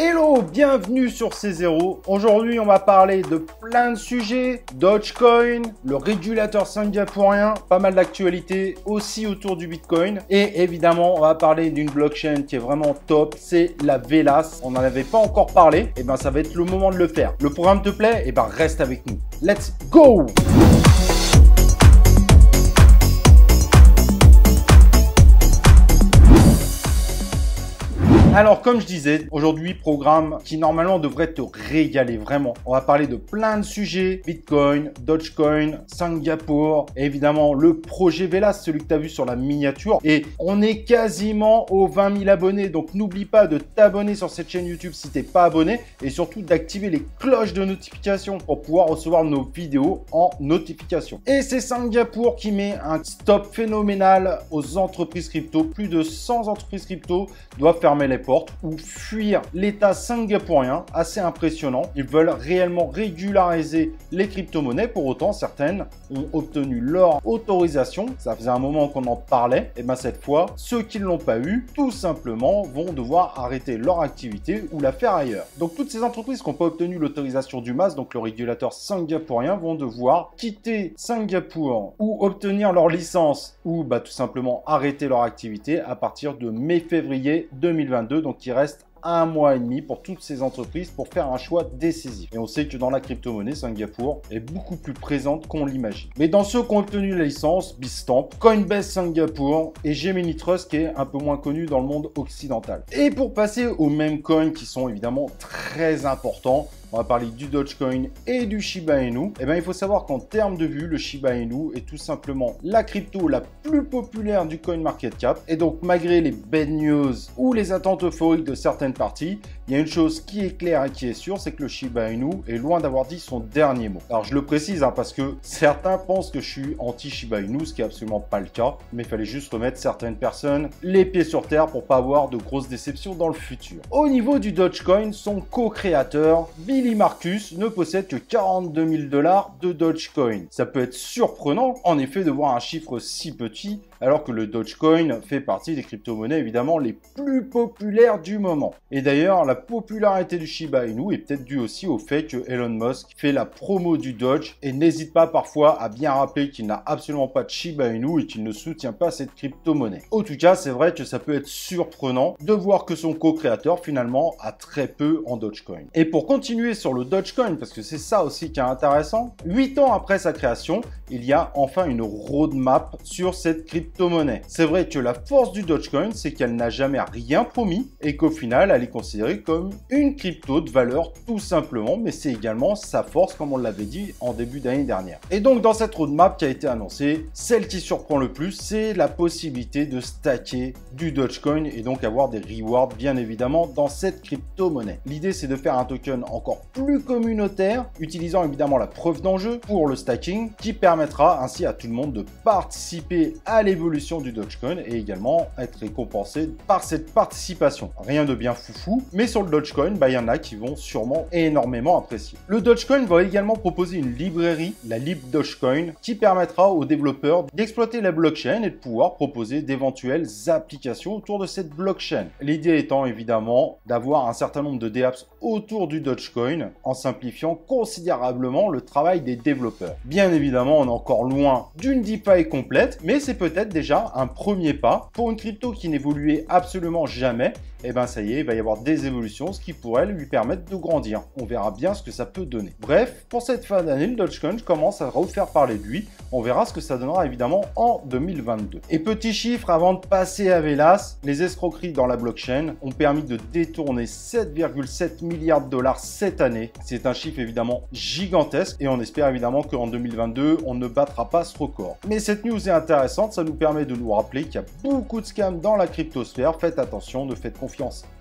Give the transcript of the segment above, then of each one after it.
Hello, bienvenue sur C0. Aujourd'hui, on va parler de plein de sujets. Dogecoin, le régulateur singapourien, pas mal d'actualités aussi autour du Bitcoin. Et évidemment, on va parler d'une blockchain qui est vraiment top, c'est la Velas. On n'en avait pas encore parlé, et ben ça va être le moment de le faire. Le programme te plaît? Et ben reste avec nous. Let's go! Alors, comme je disais, aujourd'hui, programme qui normalement devrait te régaler vraiment. On va parler de plein de sujets, Bitcoin, Dogecoin, Singapour, et évidemment le projet Velas, celui que tu as vu sur la miniature. Et on est quasiment aux 20 000 abonnés, donc n'oublie pas de t'abonner sur cette chaîne YouTube si tu n'es pas abonné, et surtout d'activer les cloches de notification pour pouvoir recevoir nos vidéos en notification. Et c'est Singapour qui met un stop phénoménal aux entreprises crypto. Plus de 100 entreprises crypto doivent fermer les portes ou fuir l'État singapourien, assez impressionnant. Ils veulent réellement régulariser les crypto-monnaies. Pour autant, certaines ont obtenu leur autorisation. Ça faisait un moment qu'on en parlait. Et bien cette fois, ceux qui ne l'ont pas eu, tout simplement, vont devoir arrêter leur activité ou la faire ailleurs. Donc toutes ces entreprises qui n'ont pas obtenu l'autorisation du MAS, donc le régulateur singapourien, vont devoir quitter Singapour ou obtenir leur licence ou tout simplement arrêter leur activité à partir de mai-février 2022. Donc il reste un mois et demi pour toutes ces entreprises pour faire un choix décisif. Et on sait que dans la crypto-monnaie, Singapour est beaucoup plus présente qu'on l'imagine. Mais dans ceux qui ont obtenu la licence, Bitstamp, Coinbase Singapour et Gemini Trust qui est un peu moins connu dans le monde occidental. Et pour passer aux mêmes coins qui sont évidemment très importants, on va parler du Dogecoin et du Shiba Inu. Et bien, il faut savoir qu'en termes de vue, le Shiba Inu est tout simplement la crypto la plus populaire du CoinMarketCap. Et donc, malgré les bad news ou les attentes euphoriques de certaines parties, il y a une chose qui est claire et qui est sûre, c'est que le Shiba Inu est loin d'avoir dit son dernier mot. Alors, je le précise parce que certains pensent que je suis anti-Shiba Inu, ce qui est absolument pas le cas. Mais il fallait juste remettre certaines personnes les pieds sur terre pour pas avoir de grosses déceptions dans le futur. Au niveau du Dogecoin, son co-créateur, Billy Marcus, ne possède que 42 000 $ de Dogecoin. Ça peut être surprenant, en effet, de voir un chiffre si petit, alors que le Dogecoin fait partie des crypto-monnaies évidemment les plus populaires du moment. Et d'ailleurs, la popularité du Shiba Inu est peut-être due aussi au fait que Elon Musk fait la promo du Doge et n'hésite pas parfois à bien rappeler qu'il n'a absolument pas de Shiba Inu et qu'il ne soutient pas cette crypto-monnaie. En tout cas, c'est vrai que ça peut être surprenant de voir que son co-créateur finalement a très peu en Dogecoin. Et pour continuer sur le Dogecoin, parce que c'est ça aussi qui est intéressant, 8 ans après sa création, il y a enfin une roadmap sur cette crypto-monnaie. C'est vrai que la force du Dogecoin, c'est qu'elle n'a jamais rien promis et qu'au final, elle est considérée comme une crypto de valeur tout simplement, mais c'est également sa force comme on l'avait dit en début d'année dernière. Et donc dans cette roadmap qui a été annoncée, celle qui surprend le plus, c'est la possibilité de stacker du Dogecoin et donc avoir des rewards bien évidemment dans cette crypto-monnaie. L'idée c'est de faire un token encore plus communautaire, utilisant évidemment la preuve d'enjeu pour le stacking, qui permettra ainsi à tout le monde de participer à l'évolution du Dogecoin et également être récompensé par cette participation. Rien de bien foufou, mais sur le Dogecoin, il y en a qui vont sûrement énormément apprécier. Le Dogecoin va également proposer une librairie, la Lib Dogecoin, qui permettra aux développeurs d'exploiter la blockchain et de pouvoir proposer d'éventuelles applications autour de cette blockchain. L'idée étant évidemment d'avoir un certain nombre de dApps autour du Dogecoin en simplifiant considérablement le travail des développeurs. Bien évidemment, on est encore loin d'une DeFi complète, mais c'est peut-être déjà un premier pas pour une crypto qui n'évoluait absolument jamais. Et ça y est, il va y avoir des évolutions, ce qui pourrait lui permettre de grandir. On verra bien ce que ça peut donner. Bref, pour cette fin d'année, le Dogecoin commence à refaire parler de lui. On verra ce que ça donnera évidemment en 2022. Et petit chiffre avant de passer à Velas, les escroqueries dans la blockchain ont permis de détourner 7,7 milliards de $ cette année. C'est un chiffre évidemment gigantesque et on espère évidemment qu'en 2022, on ne battra pas ce record. Mais cette news est intéressante, ça nous permet de nous rappeler qu'il y a beaucoup de scams dans la cryptosphère. Faites attention, ne faites confiance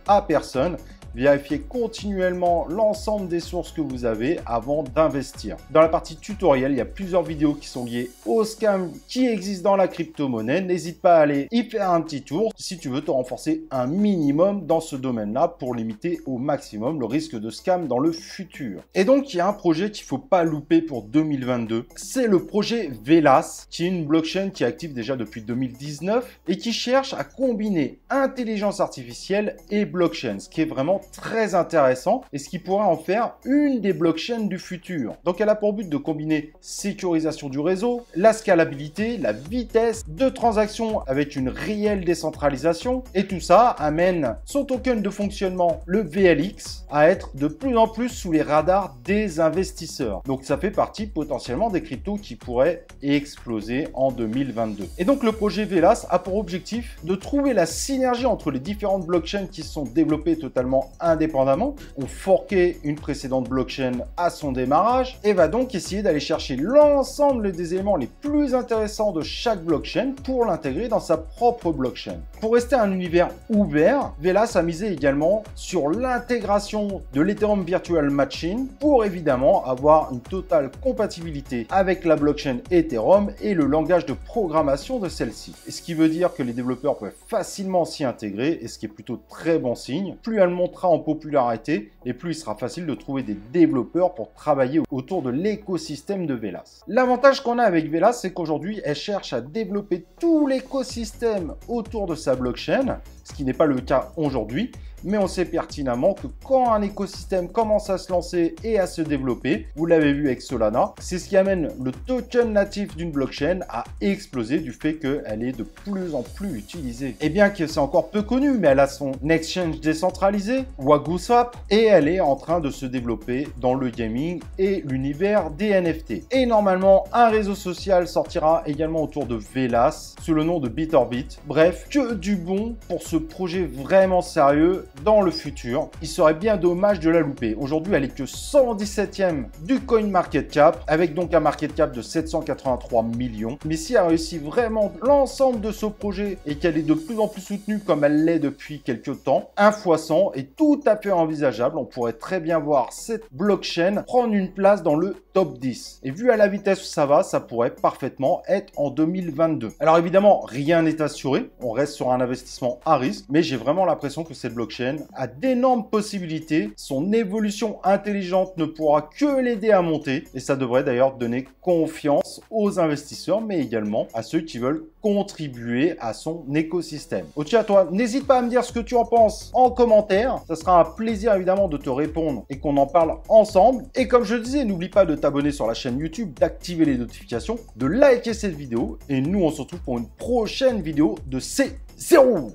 à personne. Vérifiez continuellement l'ensemble des sources que vous avez avant d'investir. Dans la partie tutoriel, il y a plusieurs vidéos qui sont liées aux scams qui existent dans la crypto-monnaie. N'hésite pas à aller y faire un petit tour si tu veux te renforcer un minimum dans ce domaine-là pour limiter au maximum le risque de scam dans le futur. Et donc, il y a un projet qu'il ne faut pas louper pour 2022. C'est le projet Velas, qui est une blockchain qui est active déjà depuis 2019 et qui cherche à combiner intelligence artificielle et blockchain, ce qui est vraiment très intéressant et ce qui pourrait en faire une des blockchains du futur. Donc elle a pour but de combiner sécurisation du réseau, la scalabilité, la vitesse de transaction avec une réelle décentralisation et tout ça amène son token de fonctionnement, le VLX, à être de plus en plus sous les radars des investisseurs. Donc ça fait partie potentiellement des cryptos qui pourraient exploser en 2022. Et donc le projet Velas a pour objectif de trouver la synergie entre les différentes blockchains qui se sont développées totalement indépendamment, ont forqué une précédente blockchain à son démarrage et va donc essayer d'aller chercher l'ensemble des éléments les plus intéressants de chaque blockchain pour l'intégrer dans sa propre blockchain. Pour rester un univers ouvert, Velas a misé également sur l'intégration de l'Ethereum Virtual Machine pour évidemment avoir une totale compatibilité avec la blockchain Ethereum et le langage de programmation de celle-ci. Et ce qui veut dire que les développeurs peuvent facilement s'y intégrer et ce qui est plutôt très bon signe. Plus elle montera en popularité et plus il sera facile de trouver des développeurs pour travailler autour de l'écosystème de Velas. L'avantage qu'on a avec Velas, c'est qu'aujourd'hui, elle cherche à développer tout l'écosystème autour de sa blockchain, ce qui n'est pas le cas aujourd'hui. Mais on sait pertinemment que quand un écosystème commence à se lancer et à se développer, vous l'avez vu avec Solana, c'est ce qui amène le token natif d'une blockchain à exploser du fait qu'elle est de plus en plus utilisée. Et bien que c'est encore peu connu, mais elle a son exchange décentralisé, WaguSwap, et elle est en train de se développer dans le gaming et l'univers des NFT. Et normalement, un réseau social sortira également autour de Velas, sous le nom de BitOrbit. Bref, que du bon pour ce projet vraiment sérieux dans le futur. Il serait bien dommage de la louper. Aujourd'hui, elle est que 117e du coin market cap, avec donc un market cap de 783 millions. Mais si elle réussit vraiment l'ensemble de ce projet et qu'elle est de plus en plus soutenue comme elle l'est depuis quelques temps, 1 fois 100 est tout à fait envisageable. On pourrait très bien voir cette blockchain prendre une place dans le top 10. Et vu à la vitesse où ça va, ça pourrait parfaitement être en 2022. Alors évidemment, rien n'est assuré. On reste sur un investissement à risque, mais j'ai vraiment l'impression que cette blockchain a d'énormes possibilités. Son évolution intelligente ne pourra que l'aider à monter et ça devrait d'ailleurs donner confiance aux investisseurs, mais également à ceux qui veulent contribuer à son écosystème. Au-dessus à toi, n'hésite pas à me dire ce que tu en penses en commentaire. Ça sera un plaisir évidemment de te répondre et qu'on en parle ensemble. Et comme je le disais, n'oublie pas de t'abonner sur la chaîne YouTube, d'activer les notifications, de liker cette vidéo et nous on se retrouve pour une prochaine vidéo de C0.